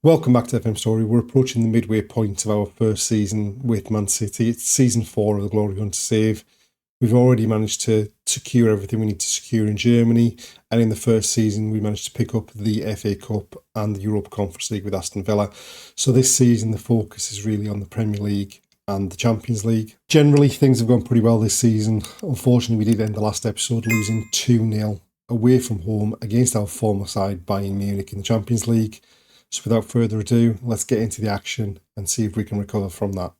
Welcome back to FM Story. We're approaching the midway point of our first season with Man City. It's season 4 of the Glory Hunt to Save. We've already managed to secure everything we need to secure in Germany, and in the first season we managed to pick up the FA Cup and the Europa Conference League with Aston Villa. So this season the focus is really on the Premier League and the Champions League. Generally things have gone pretty well this season. Unfortunately we did end the last episode losing 2-0 away from home against our former side Bayern Munich in the Champions League. So without further ado, let's get into the action and see if we can recover from that.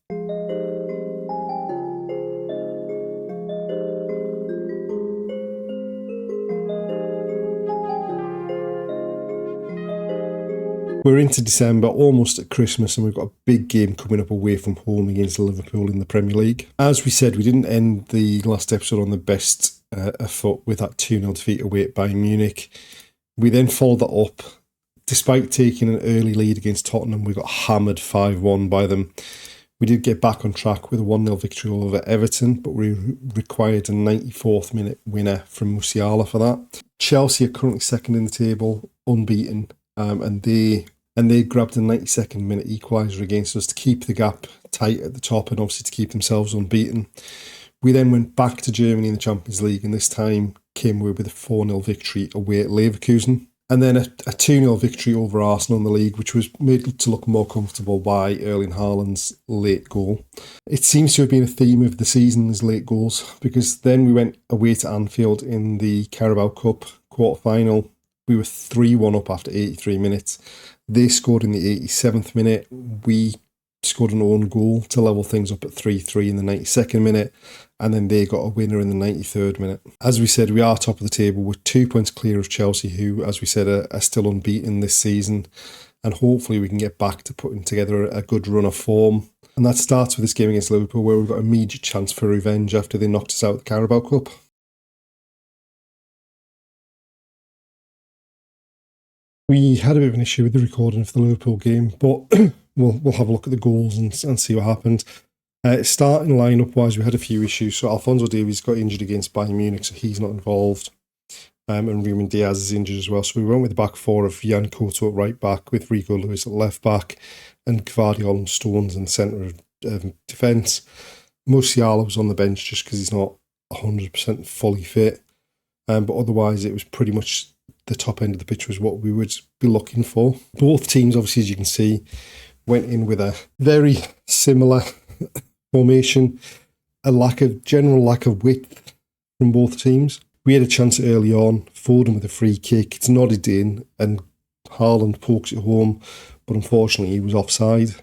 We're into December, almost at Christmas, and we've got a big game coming up away from home against Liverpool in the Premier League. As we said, we didn't end the last episode on the best foot with that 2-0 defeat away at Bayern Munich. We then followed that up. Despite taking an early lead against Tottenham, we got hammered 5-1 by them. We did get back on track with a 1-0 victory over Everton, but we required a 94th minute winner from Musiala for that. Chelsea are currently second in the table, unbeaten, and they grabbed a 92nd minute equaliser against us to keep the gap tight at the top and obviously to keep themselves unbeaten. We then went back to Germany in the Champions League, and this time came away with a 4-0 victory away at Leverkusen. And then a 2-0 victory over Arsenal in the league, which was made to look more comfortable by Erling Haaland's late goal. It seems to have been a theme of the season, as late goals, because then we went away to Anfield in the Carabao Cup quarter-final. We were 3-1 up after 83 minutes. They scored in the 87th minute. We scored an own goal to level things up at 3-3 in the 92nd minute, and then they got a winner in the 93rd minute. As we said, we are top of the table. We're 2 points clear of Chelsea, who, as we said, are still unbeaten this season, and hopefully we can get back to putting together a good run of form. And that starts with this game against Liverpool, where we've got an immediate chance for revenge after they knocked us out of the Carabao Cup. We had a bit of an issue with the recording of the Liverpool game, but we'll have a look at the goals and see what happened. Starting lineup-wise, we had a few issues. So Alphonso Davies got injured against Bayern Munich, so he's not involved. And Ruben Diaz is injured as well. So we went with the back four of Jan Couto at right back, with Rico Lewis at left back, and Gvardiol and Stones in the centre of defence. Musiala was on the bench just because he's not 100% fully fit. But otherwise, it was pretty much the top end of the pitch was what we would be looking for. Both teams, obviously, as you can see, went in with a very similar formation, general lack of width from both teams. We had a chance early on, Foden with a free kick, it's nodded in, and Haaland pokes it home, but unfortunately he was offside.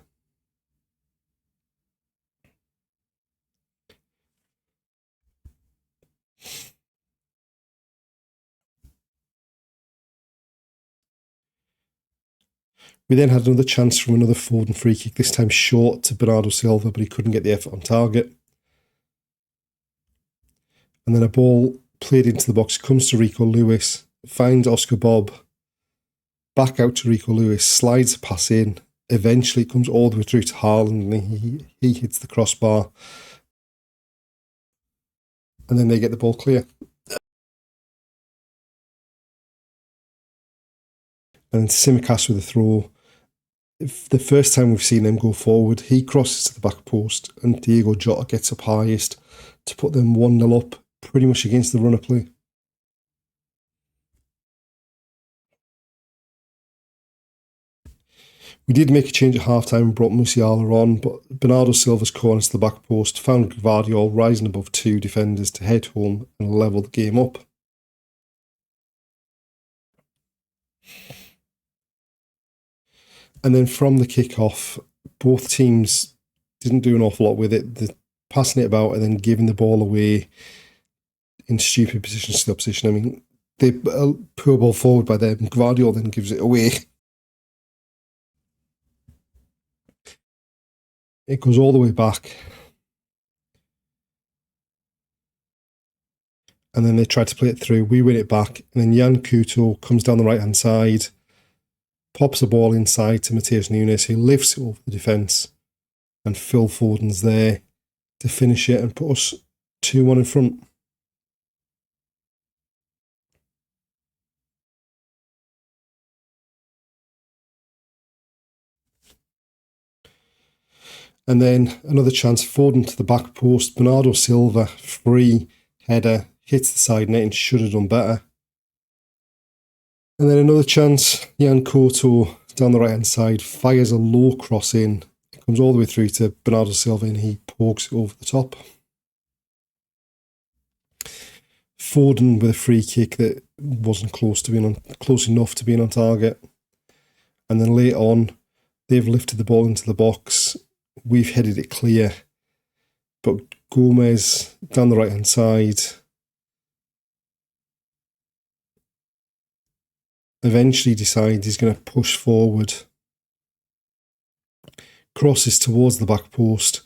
We then had another chance from another Foden free kick, this time short to Bernardo Silva, but he couldn't get the effort on target. And then a ball played into the box, comes to Rico Lewis, finds Oscar Bob, back out to Rico Lewis, slides a pass in, eventually comes all the way through to Haaland, and he hits the crossbar. And then they get the ball clear. And then Tsimikas with a throw. The first time we've seen him go forward, he crosses to the back post, and Diego Jota gets up highest to put them 1-0 up, pretty much against the run of play. We did make a change at half-time and brought Musiala on, but Bernardo Silva's corner to the back post found Gvardiol rising above two defenders to head home and level the game up. And then from the kick-off, both teams didn't do an awful lot with it. They're passing it about and then giving the ball away in stupid positions to the opposition. I mean, they poor ball forward by them. Gvardiol then gives it away. It goes all the way back. And then they try to play it through. We win it back. And then Jan Couto comes down the right-hand side, pops the ball inside to Matheus Nunes, who lifts it over the defence, and Phil Foden's there to finish it and put us 2-1 in front. And then another chance, Foden to the back post. Bernardo Silva, free header, hits the side net and should have done better. And then another chance, Jan Koto down the right-hand side, fires a low cross in. It comes all the way through to Bernardo Silva and he pokes it over the top. Foden with a free kick that wasn't close enough to being on target. And then later on, they've lifted the ball into the box. We've headed it clear. But Gomez down the right-hand side eventually decides he's going to push forward. Crosses towards the back post.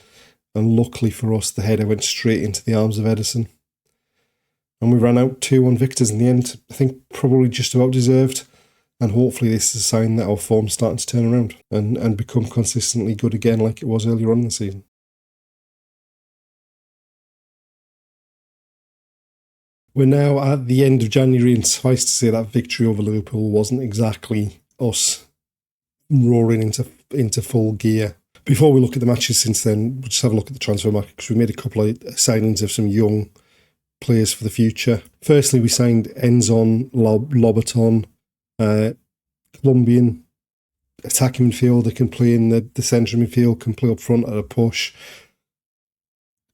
And luckily for us, the header went straight into the arms of Ederson. And we ran out 2-1 victors in the end. I think probably just about deserved. And hopefully this is a sign that our form's starting to turn around and become consistently good again like it was earlier on in the season. We're now at the end of January, and suffice to say that victory over Liverpool wasn't exactly us roaring into full gear. Before we look at the matches since then, we'll just have a look at the transfer market, because we made a couple of signings of some young players for the future. Firstly, we signed Enzon Lobaton, Colombian attacking midfielder, can play in the centre midfield, can play up front at a push.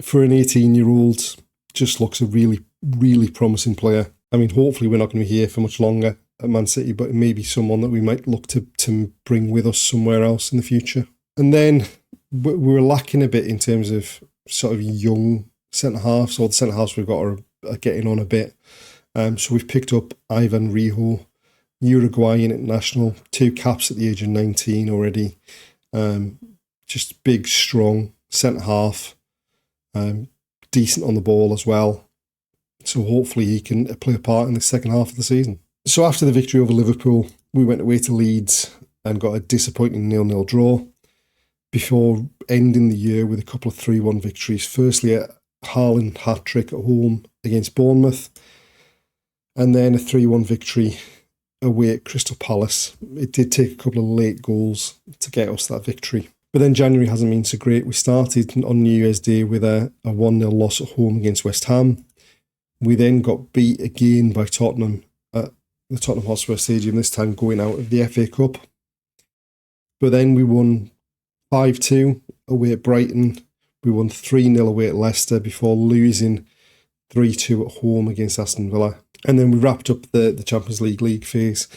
For an 18-year-old, just looks a really, really promising player. I mean, hopefully we're not going to be here for much longer at Man City, but it may be someone that we might look to bring with us somewhere else in the future. And then we were lacking a bit in terms of sort of young centre-halves, or the centre-halves we've got are getting on a bit. So we've picked up Ivan Rijo, Uruguayan international, 2 caps at the age of 19 already. Just big, strong centre-half, decent on the ball as well. So hopefully he can play a part in the second half of the season. So after the victory over Liverpool, we went away to Leeds and got a disappointing 0-0 draw before ending the year with a couple of 3-1 victories. Firstly, a Haaland hat-trick at home against Bournemouth, and then a 3-1 victory away at Crystal Palace. It did take a couple of late goals to get us that victory. But then January hasn't been so great. We started on New Year's Day with a 1-0 loss at home against West Ham. We then got beat again by Tottenham at the Tottenham Hotspur Stadium, this time going out of the FA Cup. But then we won 5-2 away at Brighton. We won 3-0 away at Leicester before losing 3-2 at home against Aston Villa. And then we wrapped up the Champions League phase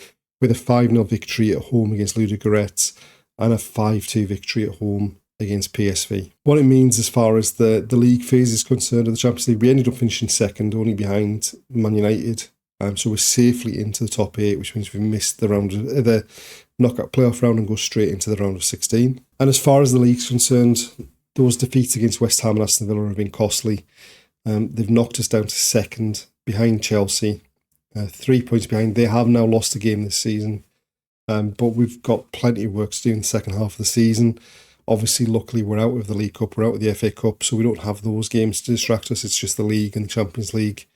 with a 5-0 victory at home against Ludogorets and a 5-2 victory at home against PSV. What it means as far as the league phase is concerned of the Champions League, we ended up finishing second, only behind Man United. So we're safely into the top 8, which means we've missed the knockout playoff round and go straight into the round of 16. And as far as the league's concerned, those defeats against West Ham and Aston Villa have been costly. They've knocked us down to second, behind Chelsea, 3 points behind. They have now lost a game this season, but we've got plenty of work to do in the second half of the season. Obviously, luckily, we're out of the League Cup, we're out of the FA Cup, so we don't have those games to distract us. It's just the League and the Champions League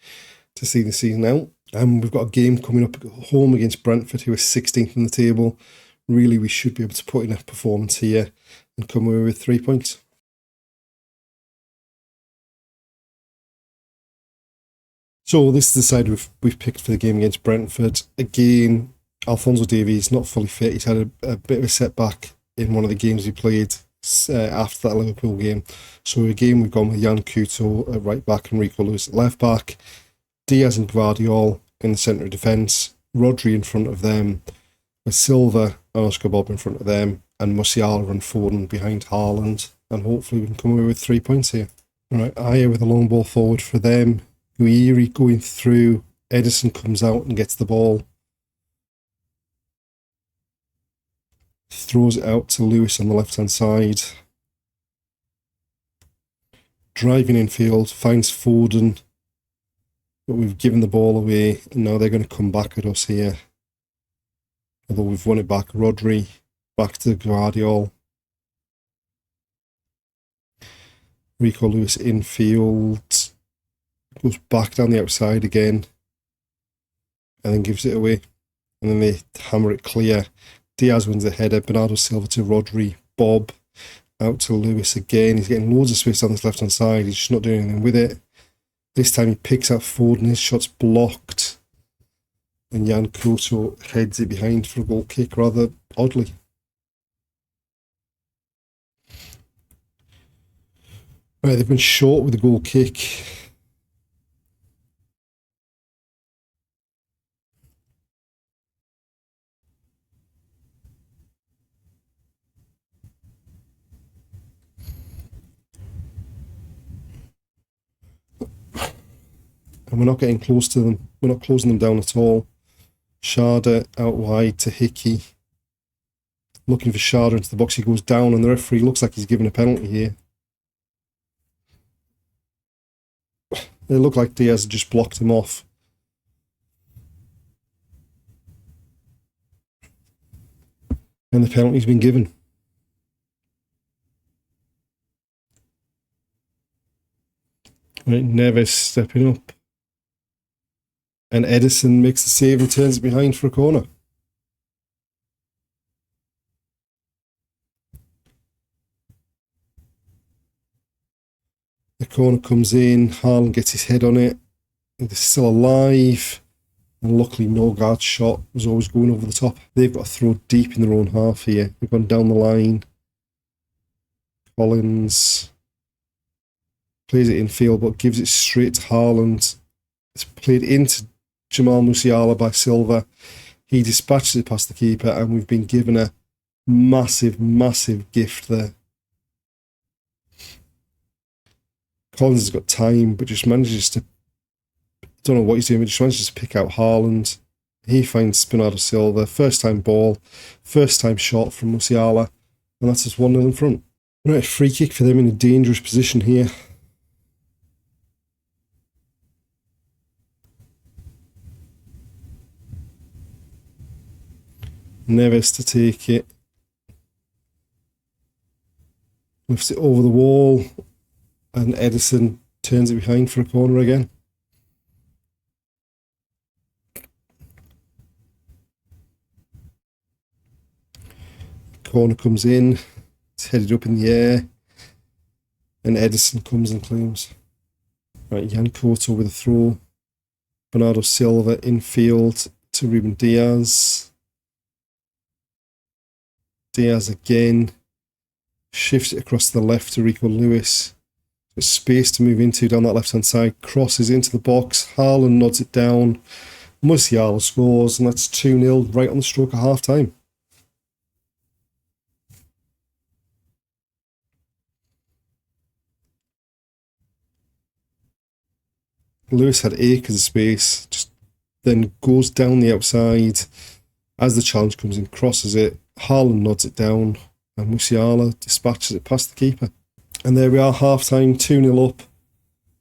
to see the season out. We've got a game coming up at home against Brentford, who are 16th in the table. Really, we should be able to put in a performance here and come away with 3 points. So this is the side we've picked for the game against Brentford. Again, Alphonso Davies not fully fit. He's had a bit of a setback in one of the games he played after that Liverpool game. So again, we've gone with Jan Couto at right back and Rico Lewis at left back. Diaz and Gvardiol in the centre of defence. Rodri in front of them, with Silva and Oscar Bob in front of them, and Musiala and Foden behind Haaland. And hopefully we can come away with 3 points here. Right, Aya with a long ball forward for them. Guiri going through. Ederson comes out and gets the ball. Throws it out to Lewis on the left-hand side. Driving in field, finds Foden. But we've given the ball away, and now they're going to come back at us here. Although we've won it back. Rodri, back to Gvardiol. Rico Lewis infield. Goes back down the outside again. And then gives it away. And then they hammer it clear. Diaz wins the header. Bernardo Silva to Rodri. Bob. Out to Lewis again. He's getting loads of space on this left-hand side. He's just not doing anything with it. This time he picks out Ford and his shot's blocked. And Jan Koto heads it behind for a goal kick rather oddly. Right, they've been short with the goal kick. And we're not getting close to them. We're not closing them down at all. Sharda out wide to Hickey. Looking for Sharda into the box. He goes down and the referee looks like he's given a penalty here. It looked like Diaz just blocked him off. And the penalty's been given. Right, Neves stepping up. And Edison makes the save and turns it behind for a corner. The corner comes in, Haaland gets his head on it. They're still alive. And luckily Norgard's shot was always going over the top. They've got to throw deep in their own half here. They've gone down the line. Collins plays it in field but gives it straight to Haaland. It's played into Jamal Musiala by Silva. He dispatches it past the keeper and we've been given a massive, massive gift there. Collins has got time but just manages to, don't know what he's doing, but just manages to pick out Haaland. He finds Bernardo Silva, first time ball, first time shot from Musiala, and that's us 1-0 in front. Right, free kick for them in a dangerous position here. Neves to take it. Lifts it over the wall. And Edison turns it behind for a corner again. Corner comes in. It's headed up in the air. And Edison comes and claims. Right, Jan Koto with a throw. Bernardo Silva infield to Ruben Diaz. Diaz again. Shifts it across to the left to Rico Lewis. There's space to move into down that left-hand side. Crosses into the box. Haaland nods it down. Musiala scores, and that's 2-0 right on the stroke of half-time. Lewis had acres of space, just then goes down the outside. As the challenge comes in, crosses it. Haaland nods it down, and Musiala dispatches it past the keeper. And there we are, half-time, 2-0 up.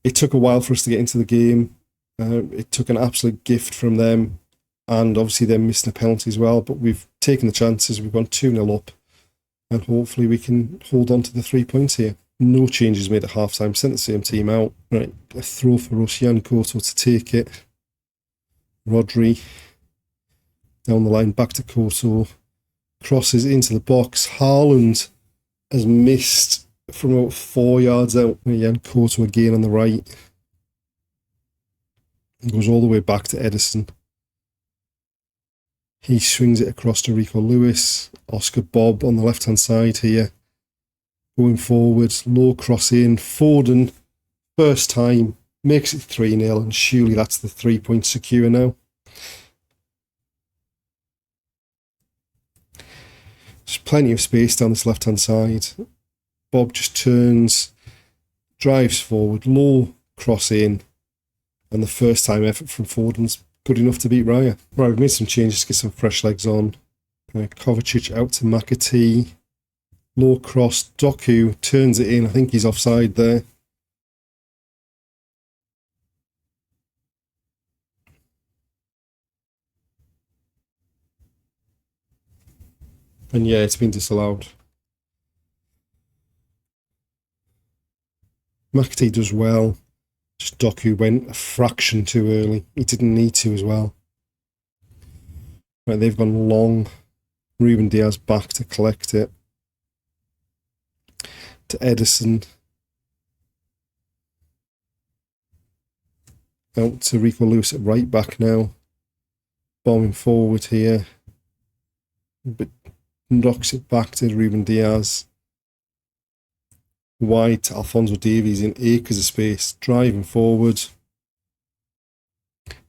It took a while for us to get into the game. It took an absolute gift from them, and obviously they're missing a penalty as well, but we've taken the chances. We've gone 2-0 up, and hopefully we can hold on to the 3 points here. No changes made at half-time, sent the same team out. Right, a throw for us, Jan Koto to take it. Rodri, down the line, back to Koto. Crosses into the box. Haaland has missed from about 4 yards out. Jan Koto again on the right. It goes all the way back to Edison. He swings it across to Rico Lewis. Oscar Bob on the left-hand side here. Going forward, low cross in. Foden, first time, makes it 3-0, and surely that's the 3 points secure now. There's plenty of space down this left-hand side. Bob just turns, drives forward, low cross in, and the first time effort from Foden's good enough to beat Raya. Right, we've made some changes to get some fresh legs on. Kovacic out to McAtee. Low cross, Doku turns it in. I think he's offside there. And yeah, it's been disallowed. McAtee does well. Just Doku went a fraction too early. He didn't need to as well. Right, they've gone long. Ruben Diaz back to collect it. to Edison. Out to Rico Lewis at right back now. Bombing forward here. But knocks it back to Ruben Diaz. Wide to Alphonso Davies in acres of space. Driving forward.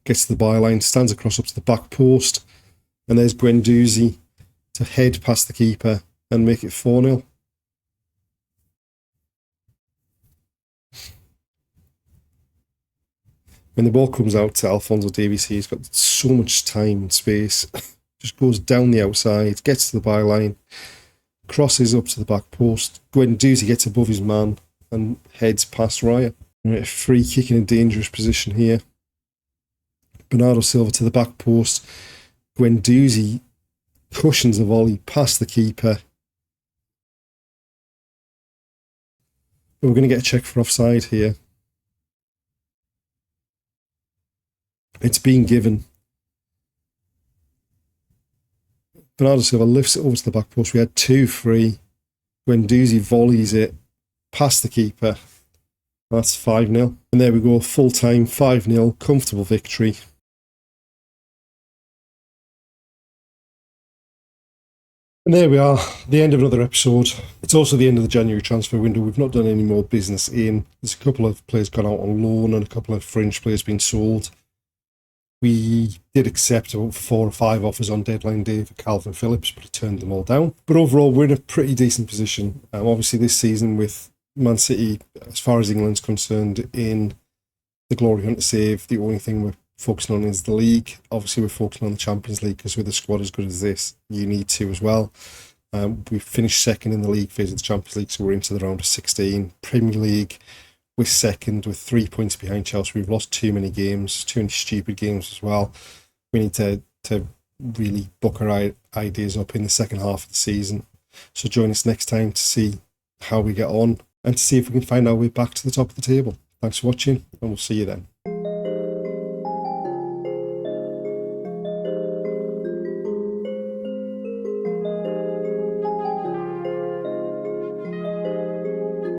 Gets to the byline. Stands across up to the back post. And there's Guendouzi to head past the keeper and make it 4-0. When the ball comes out to Alphonso Davies here, he's got so much time and space. Just goes down the outside, gets to the byline, crosses up to the back post. Guendouzi gets above his man and heads past Raya. Right, free kick in a dangerous position here. Bernardo Silva to the back post. Guendouzi cushions the volley past the keeper. But we're going to get a check for offside here. It's being given. Bernardo Silva lifts it over to the back post. We had 2 free. Guendouzi volleys it past the keeper. That's 5-0. And there we go, full time, 5-0, comfortable victory. And there we are, the end of another episode. It's also the end of the January transfer window. We've not done any more business in. There's a couple of players gone out on loan and a couple of fringe players being sold. We did accept about 4 or 5 offers on deadline day for Calvin Phillips, but he turned them all down. But overall, we're in a pretty decent position. Obviously, this season with Man City, as far as England's concerned, in the glory hunt to save, the only thing we're focusing on is the league. Obviously, we're focusing on the Champions League because with a squad as good as this, you need to as well. We finished second in the league phase of the Champions League, so we're into the round of 16. Premier League, we're second with 3 points behind Chelsea. We've lost too many games, too many stupid games as well. We need to really book our ideas up in the second half of the season. So join us next time to see how we get on and to see if we can find our way back to the top of the table. Thanks for watching, and we'll see you then.